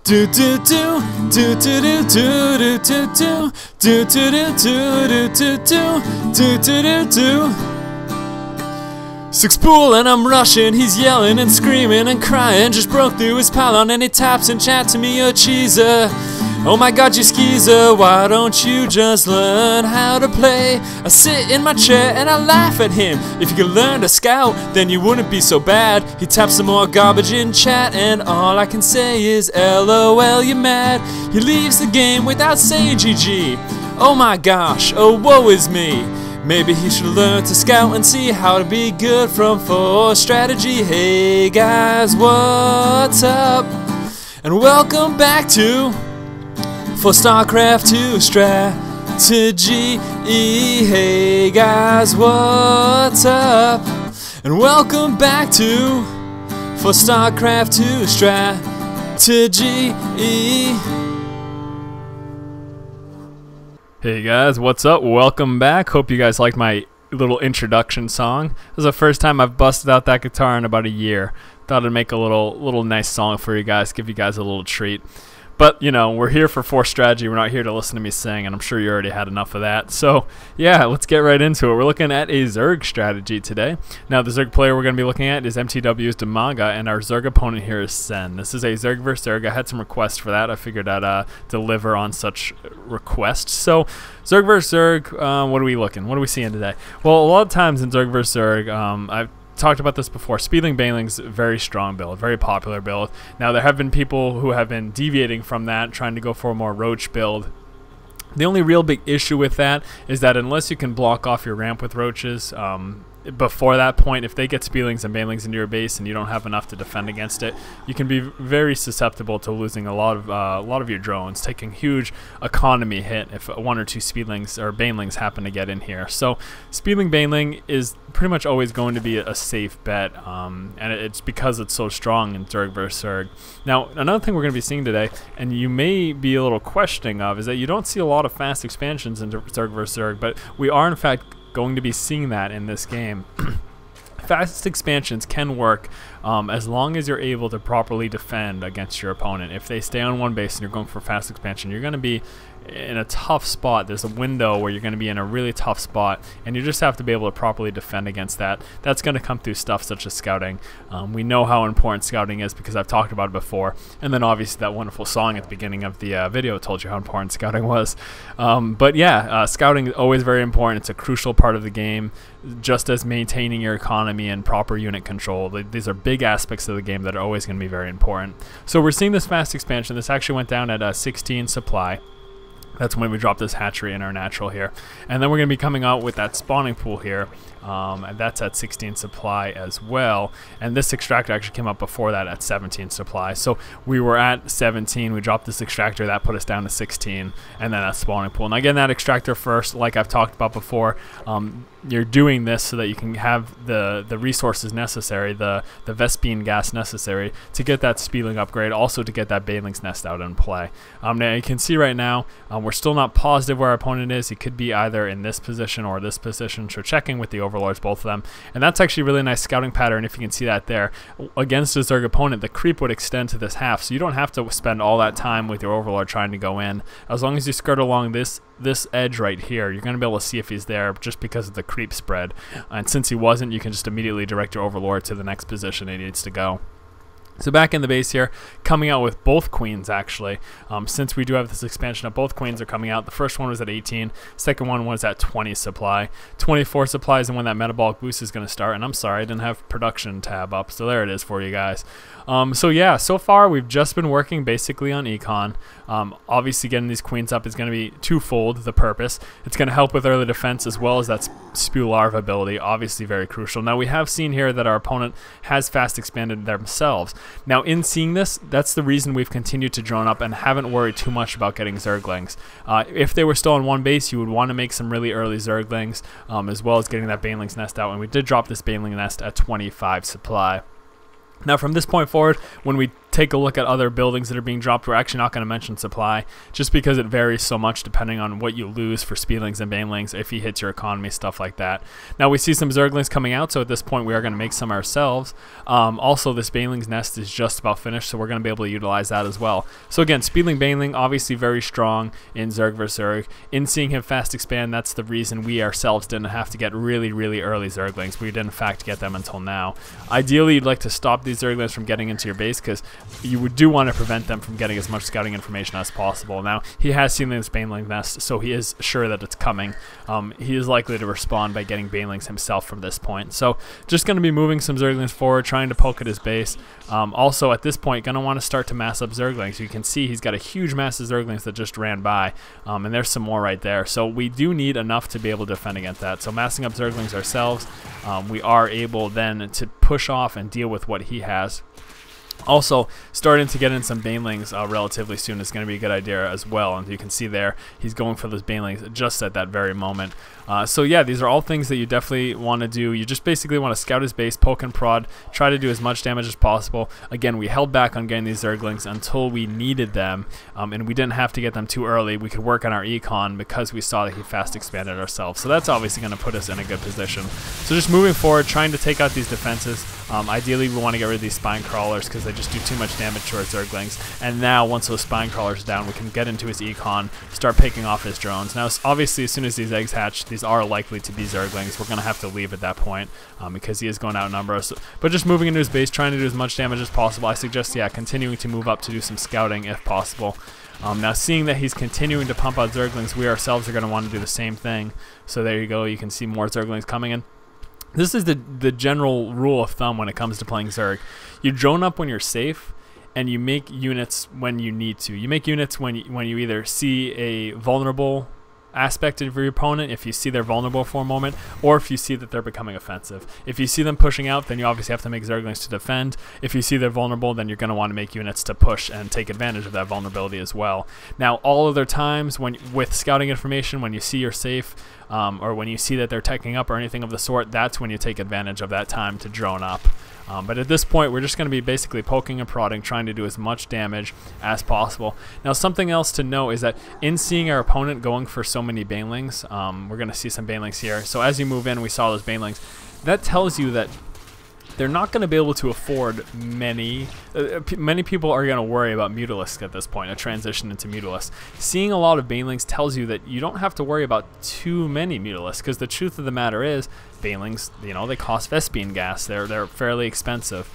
Do do do do do do do do do do do do do do do do do. Six pool and I'm rushing, he's yelling and screaming and crying. Just broke through his pylon and he taps and chat to me, cheeser. Oh my god, you skeezer, why don't you just learn how to play? I sit in my chair and I laugh at him. If you could learn to scout, then you wouldn't be so bad. He taps some more garbage in chat and all I can say is LOL, you're mad. He leaves the game without saying GG. Oh my gosh, oh woe is me. Maybe he should learn to scout and see how to be good from 4 strategy. Hey guys, what's up? And welcome back to for StarCraft 2 Strategy. Hey guys, what's up? And welcome back to for StarCraft 2 Strategy. Hey guys, what's up? Welcome back. Hope you guys liked my little introduction song. This is the first time I've busted out that guitar in about a year. Thought I'd make a little nice song for you guys, give you guys a little treat. But, you know, we're here for 4 strategy. We're not here to listen to me sing, and I'm sure you already had enough of that. So, yeah, let's get right into it. We're looking at a Zerg strategy today. Now, the Zerg player we're going to be looking at is MTW's Demaga, and our Zerg opponent here is Sen. This is a Zerg vs. Zerg. I had some requests for that. I figured I'd deliver on such requests. So, Zerg vs. Zerg, what are we looking? What are we seeing today? Well, a lot of times in Zerg vs. Zerg, I've talked about this before. Speedling Baneling's very strong build, very popular build. Now there have been people who have been deviating from that, trying to go for a more Roach build. The only real big issue with that is that unless you can block off your ramp with Roaches, before that point, if they get Speedlings and Banelings into your base and you don't have enough to defend against it, you can be very susceptible to losing a lot of your drones, taking huge economy hit if 1 or 2 Speedlings or Banelings happen to get in here. So Speedling Baneling is pretty much always going to be a safe bet, and it's because it's so strong in Zerg vs. Zerg. Now, another thing we're going to be seeing today, and you may be a little questioning of, is that you don't see a lot of fast expansions in Zerg vs. Zerg, but we are in fact going to be seeing that in this game. Fast expansions can work as long as you're able to properly defend against your opponent. If they stay on one base and you're going for fast expansion, you're going to be in a tough spot. There's a window where you're going to be in a really tough spot, and you just have to be able to properly defend against that. That's going to come through stuff such as scouting. We know how important scouting is because I've talked about it before, and then obviously that wonderful song at the beginning of the video told you how important scouting was. But yeah, scouting is always very important. It's a crucial part of the game, just as maintaining your economy and proper unit control. These are big aspects of the game that are always going to be very important. So we're seeing this fast expansion. This actually went down at 16 supply. That's when we drop this hatchery in our natural here. And then we're going to be coming out with that spawning pool here. And that's at 16 supply as well. And this extractor actually came up before that at 17 supply. So we were at 17, we dropped this extractor, that put us down to 16, and then that spawning pool. Now again, that extractor first, like I've talked about before, you're doing this so that you can have the resources necessary, the Vespene gas necessary to get that Speedling upgrade, also to get that Banelings Nest out in play. Now you can see right now, we're still not positive where our opponent is. He could be either in this position or this position, so checking with the overlords, both of them. And that's actually a really nice scouting pattern. If you can see that there, against a Zerg opponent, the creep would extend to this half, so you don't have to spend all that time with your overlord trying to go in. As long as you skirt along this edge right here, you're going to be able to see if he's there just because of the creep spread. And since he wasn't, you can just immediately direct your overlord to the next position he needs to go. So back in the base here, coming out with both queens actually. Since we do have this expansion of both queens are coming out. The first one was at 18, second one was at 20 supply. 24 supply is when that Metabolic Boost is going to start, and I'm sorry, I didn't have production tab up, so there it is for you guys. So yeah, so far we've just been working basically on econ. Obviously getting these queens up is going to be twofold, the purpose. It's going to help with early defense as well as that spew larva ability, obviously very crucial. Now we have seen here that our opponent has fast expanded themselves. Now in seeing this, that's the reason we've continued to drone up and haven't worried too much about getting Zerglings. If they were still on one base, you would want to make some really early Zerglings, as well as getting that Banelings Nest out, and we did drop this Baneling Nest at 25 supply. Now from this point forward, when we take a look at other buildings that are being dropped. We're actually not going to mention supply, just because it varies so much depending on what you lose for Speedlings and Banelings, if he hits your economy, stuff like that. Now we see some Zerglings coming out, so at this point we are going to make some ourselves. Also, this Banelings Nest is just about finished, so we're going to be able to utilize that as well. So again, Speedling Baneling, obviously very strong in Zerg vs Zerg. In seeing him fast expand, that's the reason we ourselves didn't have to get really early Zerglings. We didn't in fact get them until now. Ideally, you'd like to stop these Zerglings from getting into your base, because you do want to prevent them from getting as much scouting information as possible. Now, he has seen this Baneling Nest, so he is sure that it's coming. He is likely to respond by getting Banelings himself from this point. So, just going to be moving some Zerglings forward, trying to poke at his base. Also, at this point, going to want to start to mass up Zerglings. You can see he's got a huge mass of Zerglings that just ran by, and there's some more right there. So, we do need enough to be able to defend against that. So, massing up Zerglings ourselves, we are able then to push off and deal with what he has. Also, starting to get in some Banelings relatively soon is going to be a good idea as well. And you can see there, he's going for those Banelings just at that very moment. So yeah, these are all things that you definitely want to do. You just basically want to scout his base, poke and prod, try to do as much damage as possible. Again, we held back on getting these Zerglings until we needed them, and we didn't have to get them too early. We could work on our econ because we saw that he fast expanded ourselves. So that's obviously going to put us in a good position. So just moving forward, trying to take out these defenses. Ideally, we want to get rid of these spine crawlers because they just do too much damage to our Zerglings. And now, once those spine crawlers are down, we can get into his econ, start picking off his drones. Now, obviously, as soon as these eggs hatch, these are likely to be Zerglings. We're going to have to leave at that point because he is going to outnumber us. But just moving into his base, trying to do as much damage as possible. I suggest, yeah, continuing to move up to do some scouting if possible. Now, seeing that he's continuing to pump out Zerglings, we ourselves are going to want to do the same thing. So there you go. You can see more Zerglings coming in. This is the general rule of thumb when it comes to playing Zerg. You drone up when you're safe, and you make units when you need to. You make units when you either see a vulnerable aspect of your opponent, if you see they're vulnerable for a moment, or if you see that they're becoming offensive. If you see them pushing out, then you obviously have to make Zerglings to defend. If you see they're vulnerable, then you're going to want to make units to push and take advantage of that vulnerability as well. Now, all other times with scouting information, when you see you're safe, or when you see that they're teching up or anything of the sort, that's when you take advantage of that time to drone up. But at this point, we're just going to be basically poking and prodding, trying to do as much damage as possible. Now, something else to note is that in seeing our opponent going for so many Banelings, we're going to see some Banelings here. So as you move in, we saw those Banelings. That tells you that they're not going to be able to afford many. Many people are going to worry about Mutalisks at this point, a transition into Mutalisks. Seeing a lot of Banelings tells you that you don't have to worry about too many Mutalisks, because the truth of the matter is, Banelings, you know, they cost Vespene gas. They're fairly expensive.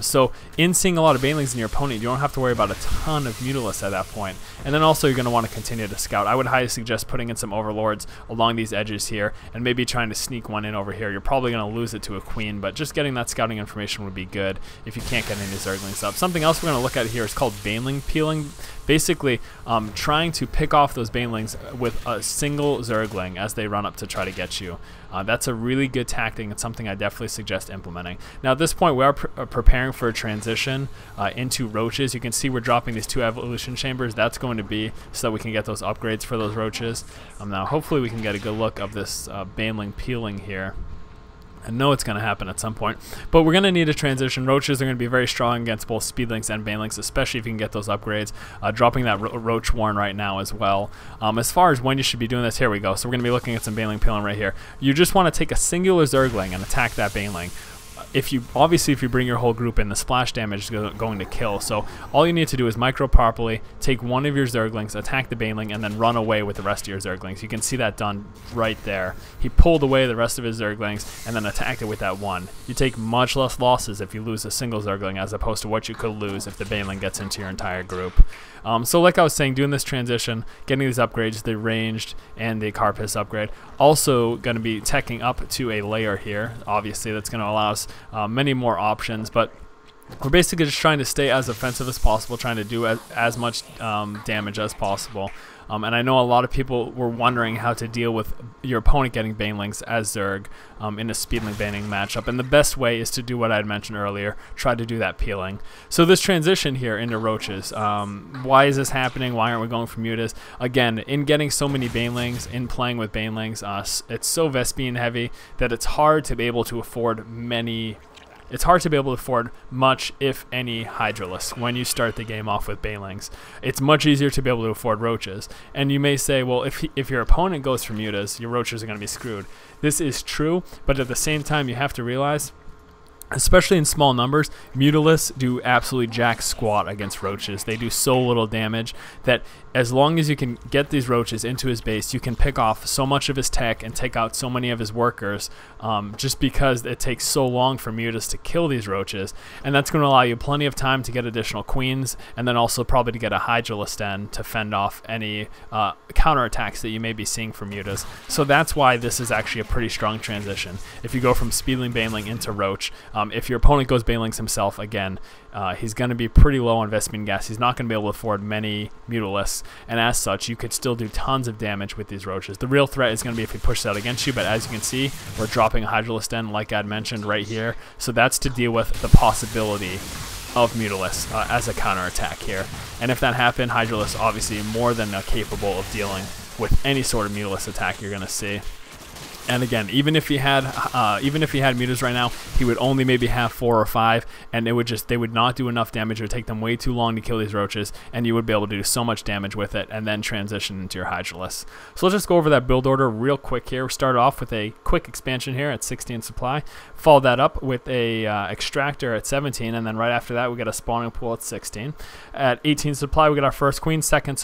So in seeing a lot of Banelings in your opponent, you don't have to worry about a ton of Mutalisks at that point. And then also you're going to want to continue to scout. I would highly suggest putting in some Overlords along these edges here, and maybe trying to sneak one in over here. You're probably going to lose it to a Queen, but just getting that scouting information would be good if you can't get any Zerglings up. Something else we're going to look at here is called Baneling Peeling. Basically, trying to pick off those Banelings with a single Zergling as they run up to try to get you. That's a really good tactic and something I definitely suggest implementing. Now at this point, we are preparing for a transition into Roaches. You can see we're dropping these 2 evolution chambers. That's going to be so that we can get those upgrades for those Roaches. Now hopefully we can get a good look of this Baneling Peeling here. I know it's going to happen at some point, but we're going to need a transition. Roaches are going to be very strong against both Speedlings and Banelings, especially if you can get those upgrades. Dropping that Roach Warren right now as well. As far as when you should be doing this, here we go. So we're going to be looking at some Baneling Peeling right here. You just want to take a singular Zergling and attack that Baneling. If you bring your whole group in, the splash damage is going to kill. So all you need to do is micro properly, take one of your Zerglings, attack the Baneling, and then run away with the rest of your Zerglings. You can see that done right there. He pulled away the rest of his Zerglings and then attacked it with that one. You take much less losses if you lose a single Zergling as opposed to what you could lose if the Baneling gets into your entire group. So like I was saying, doing this transition, getting these upgrades, the ranged and the Carapace upgrade, also going to be teching up to a layer here. Obviously, that's going to allow us many more options, but we're basically just trying to stay as offensive as possible, trying to do as much damage as possible. And I know a lot of people were wondering how to deal with your opponent getting Banelings as Zerg in a Speedling Baneling matchup. And the best way is to do what I had mentioned earlier, try to do that peeling. So this transition here into Roaches, why is this happening? Why aren't we going for Mutas? Again, in getting so many Banelings, in playing with Banelings, it's so Vespene heavy that it's hard to be able to afford many it's hard to be able to afford much, if any, Hydralisks when you start the game off with Banelings. It's much easier to be able to afford Roaches. And you may say, well, if your opponent goes for Mutas, your Roaches are going to be screwed. This is true, but at the same time, you have to realize, especially in small numbers, Mutalisks do absolutely jack squat against Roaches. They do so little damage that as long as you can get these Roaches into his base, you can pick off so much of his tech and take out so many of his workers, just because it takes so long for Mutas to kill these Roaches. And that's going to allow you plenty of time to get additional queens, and then also probably to get a Hydralisk den to fend off any counterattacks that you may be seeing from Mutas. So that's why this is actually a pretty strong transition. If you go from Speedling Baneling into Roach, if your opponent goes Banelings himself, again, he's going to be pretty low on Vespene gas. He's not going to be able to afford many Mutalisks, and as such, you could still do tons of damage with these Roaches. The real threat is going to be if he pushes out against you, but as you can see, we're dropping a Hydralisk den, like I'd mentioned, right here. So that's to deal with the possibility of Mutalisks as a counterattack here. And if that happened, Hydralisk obviously more than capable of dealing with any sort of Mutalisk attack you're going to see. And again, even if he had mutas right now, he would only maybe have 4 or 5, and they would not do enough damage. It would take them way too long to kill these Roaches, and you would be able to do so much damage with it, and then transition into your Hydralisks. So let's just go over that build order real quick here. We start off with a quick expansion here at 16 supply, follow that up with a Extractor at 17, and then right after that we got a spawning pool at 16. At 18 supply, we got our first queen. Second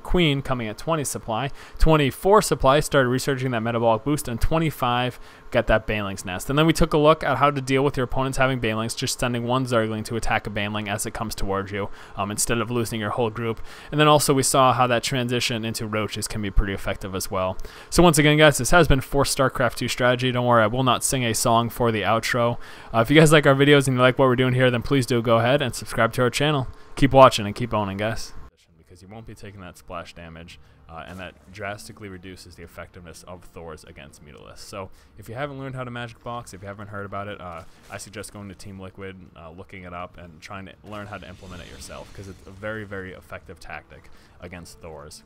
queen coming at 20 supply. 24 supply, started researching that Metabolic Boost, and 25 got that Banelings Nest. And then we took a look at how to deal with your opponents having Banelings, just sending one Zergling to attack a Baneling as it comes towards you, instead of losing your whole group. And then also we saw how that transition into Roaches can be pretty effective as well. So once again, guys, this has been for StarCraft 2 Strategy. Don't worry, I will not sing a song for the outro. If you guys like our videos and you like what we're doing here, then please do go ahead and subscribe to our channel. Keep watching and keep owning, guys. Because you won't be taking that splash damage, and that drastically reduces the effectiveness of Thors against Mutalisks. So if you haven't learned how to Magic Box, if you haven't heard about it, I suggest going to Team Liquid, looking it up, and trying to learn how to implement it yourself, because it's a very, very effective tactic against Thors.